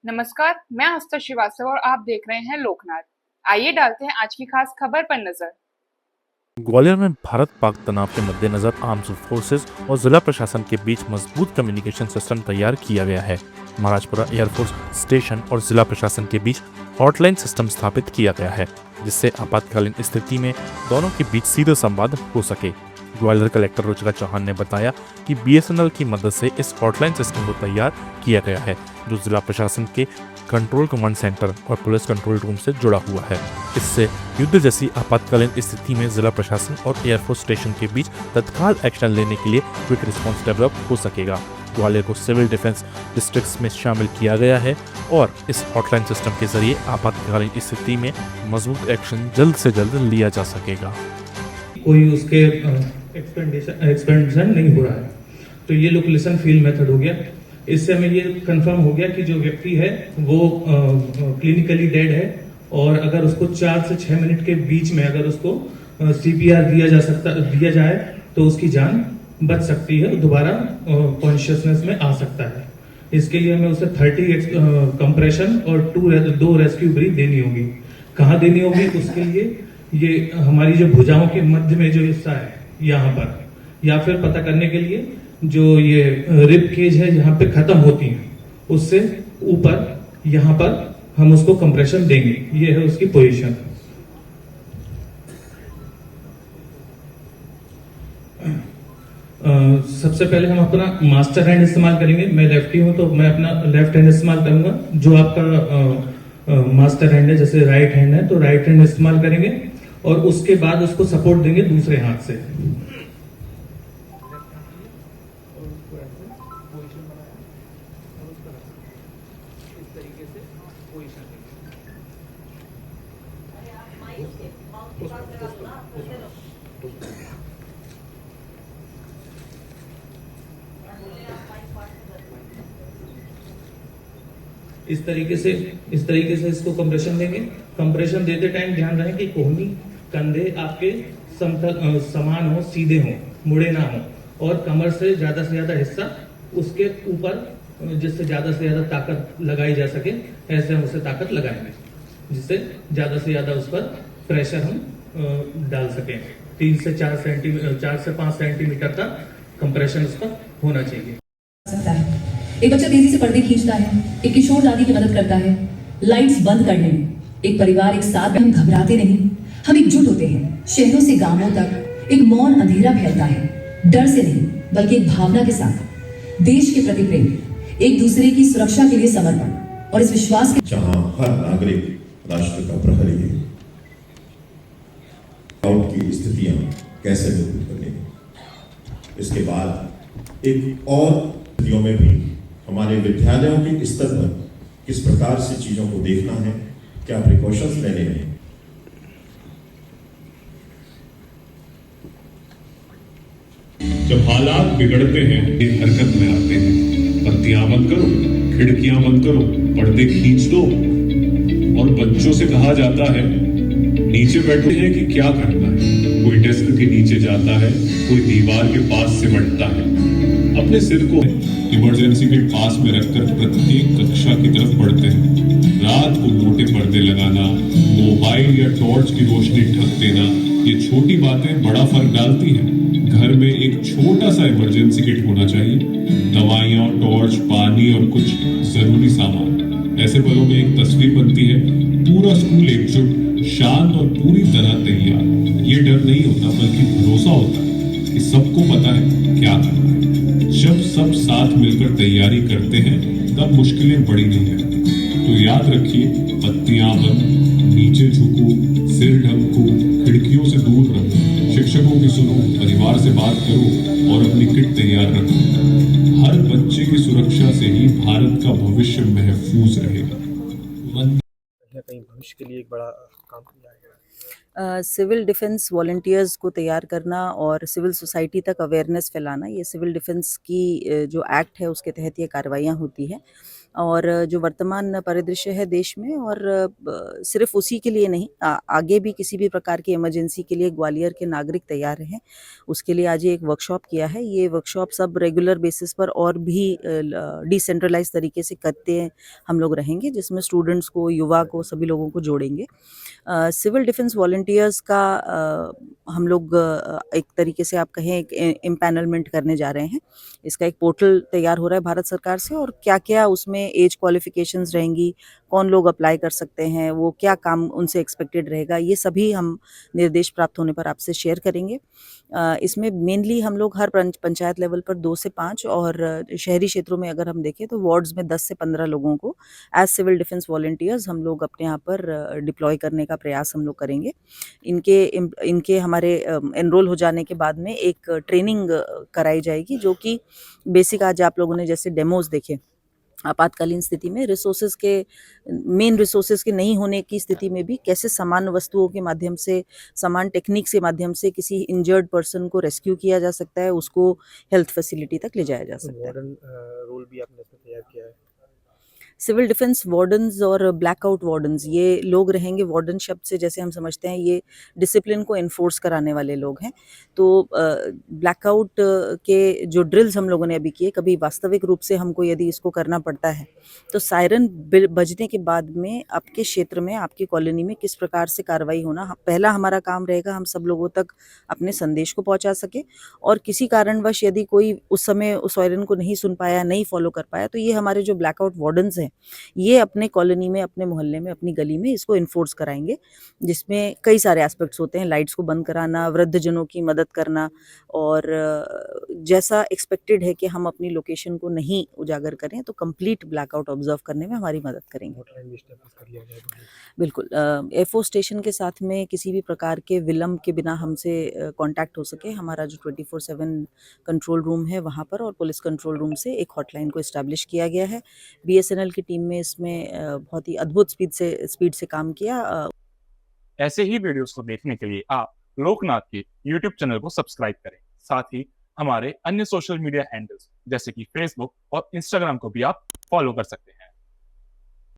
नमस्कार, मैं आस्था श्रीवास्तव और आप देख रहे हैं लोकनाथ। आइए डालते हैं आज की खास खबर पर नजर। ग्वालियर में भारत-पाक तनाव के मद्देनजर आर्म्ड फोर्सेस और जिला प्रशासन के बीच मजबूत कम्युनिकेशन सिस्टम तैयार किया गया है। महाराजपुरा एयरफोर्स स्टेशन और जिला प्रशासन के बीच हॉटलाइन सिस्टम स्थापित किया गया है, जिससे आपातकालीन स्थिति में दोनों के बीच सीधा संवाद हो सके। ग्वालियर कलेक्टर रुचिका चौहान ने बताया कि बीएसएनएल की मदद से इस हॉटलाइन सिस्टम को तैयार किया गया है, जो जिला प्रशासन के कंट्रोल कमांड सेंटर और पुलिस कंट्रोल रूम से जुड़ा हुआ है। इससे युद्ध जैसी आपातकालीन स्थिति में जिला प्रशासन और एयरफोर्स स्टेशन के बीच तत्काल एक्शन लेने के लिए क्विक रिस्पांस डेवलप हो सकेगा। ग्वालियर को सिविल डिफेंस डिस्ट्रिक्ट्स में शामिल किया गया है और इस हॉटलाइन सिस्टम के जरिए आपातकालीन स्थिति में मजबूत एक्शन जल्द से जल्द लिया जा सकेगा। कोई उसके एक्सपेंडिशन नहीं हो रहा है, तो ये लोकेशन फील्ड मेथड हो गया। इससे हमें ये कंफर्म हो गया कि जो व्यक्ति है वो क्लिनिकली डेड है, और अगर उसको 4 से 6 मिनट के बीच में अगर उसको सीपीआर दिया जाए तो उसकी जान बच सकती है, दोबारा कॉन्शियसनेस में आ सकता है। इसके लिए हमें उसे 30 कंप्रेशन और 2 रेस्क्यू ब्रीथ देनी होगी। कहाँ देनी होगी? उसके लिए ये हमारी जो भुजाओं के मध्य में जो हिस्सा है यहाँ पर, या फिर पता करने के लिए जो ये रिब केज है जहाँ पे खत्म होती है, उससे ऊपर यहाँ पर हम उसको कंप्रेशन देंगे। ये है उसकी पोजीशन। सबसे पहले हम अपना मास्टर हैंड इस्तेमाल करेंगे। मैं लेफ्टी हूं तो मैं अपना लेफ्ट हैंड इस्तेमाल करूंगा। जो आपका मास्टर हैंड है, जैसे राइट हैंड है, तो राइट हैंड इस्तेमाल करेंगे और उसके बाद उसको सपोर्ट देंगे दूसरे हाथ से। इस तरीके से इसको कंप्रेशन देंगे। कंप्रेशन देते टाइम ध्यान रहे कि कोहनी कंधे आपके समान हो, सीधे हो, मुड़े ना हो, और कमर से ज्यादा हिस्सा उसके ऊपर, जिससे ज्यादा से ज्यादा ताकत लगाई जा सके, ऐसे हम उसे ताकत लगाएंगे, जिससे ज्यादा से ज्यादा उस पर प्रेशर हम डाल सकें। 3 से 5 सेंटीमीटर का कंप्रेशन उस पर होना चाहिए। एक बच्चा तेजी से पर्दे खींचता है, एक किशोर दादी की मदद करता है लाइट्स बंद करने में। एक परिवार एक साथ, हम घबराते नहीं, हम एकजुट होते हैं। शहरों से गांवों तक एक मौन अंधेरा फैलता है, डर से नहीं बल्कि एक भावना के साथ, देश के प्रति प्रेम, एक दूसरे की सुरक्षा के लिए समर्पण और इस विश्वास के, जहां हर नागरिक राष्ट्र का प्रहरी है। आउट की स्थितियां कैसे दूर करनी, इसके बाद एक और स्थितियों में भी हमारे विद्यालयों के स्तर पर किस प्रकार से चीजों को देखना है, क्या प्रिकॉशंस लेने हैं। जब हालात बिगड़ते हैं, हरकत में आते हैं। बत्तियां बंद करो, खिड़कियां बंद करो, पर्दे खींच दो, और बच्चों से कहा जाता है नीचे बैठे हैं कि क्या करना है। कोई डेस्क के नीचे जाता है, कोई दीवार के पास सिमटता है। अपने सिर को इमरजेंसी के पास में रखकर प्रत्येक कक्षा की तरफ बढ़ते हैं। रात को मोटे पर्दे लगाना, मोबाइल या टॉर्च की रोशनी ढक देना, ये छोटी बातें बड़ा फर्क डालती हैं। घर में एक छोटा सा इमरजेंसी किट होना चाहिए, दवाइयाँ, टॉर्च, पानी और कुछ जरूरी सामान। ऐसे पलों में एक तस्वीर बनती है, पूरा स्कूल एकजुट, शांत और पूरी तरह तैयार। ये डर नहीं होता बल्कि भरोसा होता है कि सबको पता है क्या करना है। जब सब साथ मिलकर तैयारी करते हैं तब मुश्किलें बड़ी नहीं रहती। तो याद रखिए, बत्तियां बंद, नीचे झुको, सिर ढको, खिड़कियों से दूर रहो, शिक्षकों की सुनो, परिवार से बात करो और अपनी किट तैयार रखो। हर बच्चे की सुरक्षा से ही भारत का भविष्य महफूज रहेगा। कहीं भविष्य के लिए एक बड़ा काम किया गया। सिविल डिफेंस वॉलंटियर्स को तैयार करना और सिविल सोसाइटी तक अवेयरनेस फैलाना, ये सिविल डिफेंस की जो एक्ट है उसके तहत ये कार्रवाइयाँ होती हैं। और जो वर्तमान परिदृश्य है देश में, और सिर्फ उसी के लिए नहीं, आगे भी किसी भी प्रकार की इमरजेंसी के लिए ग्वालियर के नागरिक तैयार हैं। उसके लिए आज ये एक वर्कशॉप किया है। ये वर्कशॉप सब रेगुलर बेसिस पर और भी डिसेंट्रलाइज तरीके से करते हम लोग रहेंगे, जिसमें स्टूडेंट्स को, युवा को, सभी लोगों को जोड़ेंगे। सिविल डिफेंस वॉलंटियर्स का हम लोग एक तरीके से आप कहें एक एम्पैनलमेंट करने जा रहे हैं। इसका एक पोर्टल तैयार हो रहा है भारत सरकार से, और क्या क्या उसमें एज क्वालिफिकेशंस रहेंगी, कौन लोग अप्लाई कर सकते हैं, वो क्या काम उनसे एक्सपेक्टेड रहेगा, ये सभी हम निर्देश प्राप्त होने पर आपसे शेयर करेंगे। इसमें मेनली हम लोग हर पंचायत लेवल पर 2 से 5 और शहरी क्षेत्रों में अगर हम देखें तो वार्ड्स में 10 से 15 लोगों को एज सिविल डिफेंस वॉलंटियर्स हम लोग अपने यहाँ पर डिप्लॉय करने का प्रयास हम लोग करेंगे। इनके हमारे एनरोल हो जाने के बाद में एक ट्रेनिंग कराई जाएगी, जो कि बेसिक आज आप लोगों ने जैसे डेमोज देखे, आपातकालीन स्थिति में मेन रिसोर्सेज के नहीं होने की स्थिति में भी कैसे समान वस्तुओं के माध्यम से, समान टेक्निक के माध्यम से किसी इंजर्ड पर्सन को रेस्क्यू किया जा सकता है, उसको हेल्थ फैसिलिटी तक ले जाया जा सकता है। वार्डन रोल भी आपने इसमें तैयार किया है। सिविल डिफेंस वार्डन्स और ब्लैकआउट वार्डन्स, ये लोग रहेंगे। वार्डन शब्द से जैसे हम समझते हैं ये डिसिप्लिन को इन्फोर्स कराने वाले लोग हैं। तो ब्लैकआउट के जो ड्रिल्स हम लोगों ने अभी किए, कभी वास्तविक रूप से हमको यदि इसको करना पड़ता है तो सायरन बजने के बाद में आपके क्षेत्र में, आपकी कॉलोनी में किस प्रकार से कार्रवाई होना, पहला हमारा काम रहेगा हम सब लोगों तक अपने संदेश को पहुंचा सके। और किसी कारणवश यदि कोई उस समय उस सायरन को नहीं सुन पाया, नहीं फॉलो कर पाया, तो ये हमारे जो ब्लैकआउट वार्डन्स हैं ये अपने कॉलोनी में, अपने मोहल्ले में, अपनी गली में इसको इन्फोर्स कराएंगे, जिसमें कई सारे एस्पेक्ट्स होते हैं। लाइट्स को बंद कराना, वृद्धजनों की मदद करना, और जैसा एक्सपेक्टेड है कि हम अपनी लोकेशन को नहीं उजागर करें तो कंप्लीट ब्लैकआउट ऑब्जर्व करने में हमारी मदद करेंगे। हॉटलाइन भी एस्टैब्लिश कर लिया जाएगा। बिल्कुल, एयरफोर्स स्टेशन के साथ में किसी भी प्रकार के विलम्ब के बिना हमसे कांटेक्ट हो सके, हमारा जो 24/7 कंट्रोल रूम है वहाँ पर, और पुलिस कंट्रोल रूम से एक हॉटलाइन को इस्टेब्लिश किया गया है। बीएसएनएल की टीम में इसमें बहुत ही अद्भुत स्पीड से काम किया। ऐसे ही वीडियोस को देखने के लिए आप लोकनाथ के YouTube चैनल को सब्सक्राइब करें। साथ ही हमारे अन्य सोशल मीडिया हैंडल्स जैसे कि फेसबुक और इंस्टाग्राम को भी आप फॉलो कर सकते हैं।